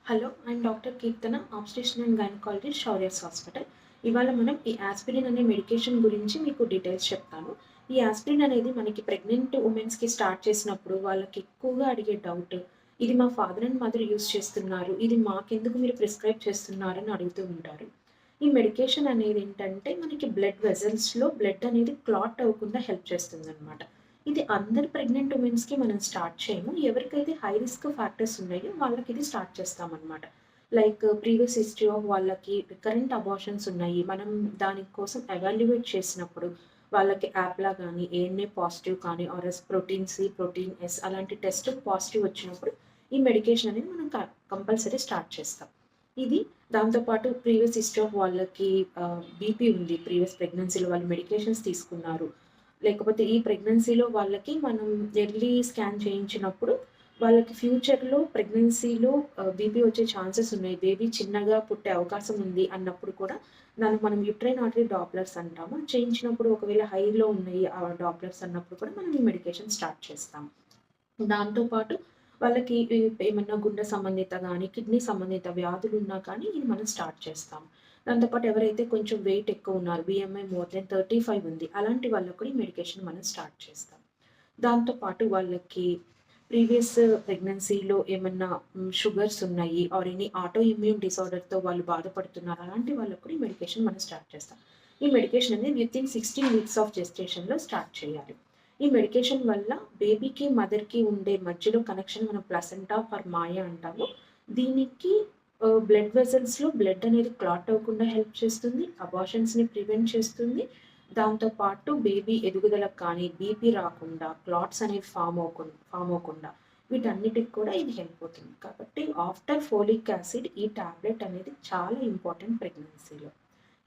Hello, I'm doctor Keerthana, obstetrician and gynaecologist, Shaurya's hospital. ఇవాళ మనం ఈ ఆస్పిరిన్ అనే మెడికేషన్ గురించి మీకు డీటెయిల్స్ చెప్తాను. ఈ ఆస్పిరిన్ అనేది మనకి ప్రెగ్నెంట్ ఉమెన్స్కి స్టార్ట్ చేసినప్పుడు వాళ్ళకి ఎక్కువగా అడిగే డౌట్, ఇది మా ఫాదర్ అండ్ మదర్ యూస్ చేస్తున్నారు, ఇది మాకెందుకు మీరు ప్రిస్క్రైబ్ చేస్తున్నారని అడుగుతూ ఉంటారు. ఈ మెడికేషన్ అనేది ఏంటంటే మనకి బ్లడ్ వెజల్స్లో బ్లడ్ అనేది క్లాట్ అవ్వకుండా హెల్ప్ చేస్తుంది అనమాట. ఇది అందరు ప్రెగ్నెంట్ ఉమెన్స్కి మనం స్టార్ట్ చేయము. ఎవరికైతే హై రిస్క్ ఫ్యాక్టర్స్ ఉన్నాయో వాళ్ళకి ఇది స్టార్ట్ చేస్తామన్నమాట. లైక్ ప్రీవియస్ హిస్టరీ ఆఫ్ వాళ్ళకి రికరెంట్ అబార్షన్స్ ఉన్నాయి. మనం దానికోసం ఎవాల్యుయేట్ చేసినప్పుడు వాళ్ళకి యాప్లా కానీ ఏఎన్ఏ పాజిటివ్ కానీ RS protein C, protein S అలాంటి టెస్ట్ పాజిటివ్ వచ్చినప్పుడు ఈ మెడికేషన్ అనేది మనం కంపల్సరీ స్టార్ట్ చేస్తాం. ఇది దాంతోపాటు ప్రీవియస్ హిస్టరీ ఆఫ్ వాళ్ళకి బీపీ ఉంది, ప్రీవియస్ ప్రెగ్నెన్సీలో వాళ్ళు మెడికేషన్స్ తీసుకున్నారు, లేకపోతే ఈ ప్రెగ్నెన్సీలో వాళ్ళకి మనం ఎర్లీ స్కాన్ చేయించినప్పుడు వాళ్ళకి ఫ్యూచర్లో ప్రెగ్నెన్సీలో బీపీ వచ్చే ఛాన్సెస్ ఉన్నాయి, బేబీ చిన్నగా పుట్టే అవకాశం ఉంది అన్నప్పుడు కూడా దానికి మనం యూట్రైన్ ఆర్టరీ డాప్లర్స్ అంటాము. చేయించినప్పుడు ఒకవేళ హైలో ఉన్నాయి ఆ డాప్లర్స్ అన్నప్పుడు కూడా మనం ఈ మెడికేషన్ స్టార్ట్ చేస్తాం. దాంతోపాటు వాళ్ళకి ఏమన్నా గుండె సంబంధిత కానీ కిడ్నీ సంబంధిత వ్యాధులు ఉన్నా కానీ ఇది మనం స్టార్ట్ చేస్తాం. దాంతోపాటు ఎవరైతే కొంచెం వెయిట్ ఎక్కువ ఉన్నారు, బిఎంఐ మోర్ దెన్ 35 ఉంది, అలాంటి వాళ్ళకు కూడా ఈ మెడికేషన్ మనం స్టార్ట్ చేస్తాం. దాంతోపాటు వాళ్ళకి ప్రీవియస్ ప్రెగ్నెన్సీలో ఏమన్నా షుగర్స్ ఉన్నాయి ఆర్ ఎనీ ఆటో ఇమ్యూన్ డిసార్డర్తో వాళ్ళు బాధపడుతున్నారు, అలాంటి వాళ్ళకు కూడా ఈ మెడికేషన్ మనం స్టార్ట్ చేస్తాం. ఈ మెడికేషన్ అనేది వితిన్ 16 వీక్స్ ఆఫ్ జెస్టేషన్లో స్టార్ట్ చేయాలి. ఈ మెడికేషన్ వల్ల బేబీకి మదర్కి ఉండే మధ్యలో కనెక్షన్ మనం ప్లసెంటా ఆర్ మాయ అంటాము. దీనికి బ్లడ్ వెజల్స్లో బ్లడ్ అనేది క్లాట్ అవ్వకుండా హెల్ప్ చేస్తుంది, అబార్షన్స్ని ప్రివెంట్ చేస్తుంది. దాంతోపాటు బేబీ ఎదుగుదలకు కానీ బీపీ రాకుండా క్లాట్స్ అనేవి ఫామ్ అవ్వకుండా వీటన్నిటికి కూడా ఇది హెల్ప్ అవుతుంది. కాబట్టి ఆఫ్టర్ ఫోలిక్ యాసిడ్ ఈ టాబ్లెట్ అనేది చాలా ఇంపార్టెంట్ ప్రెగ్నెన్సీలో.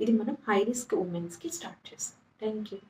ఇది మనం హై రిస్క్ ఉమెన్స్కి స్టార్ట్ చేస్తాం. Thank you.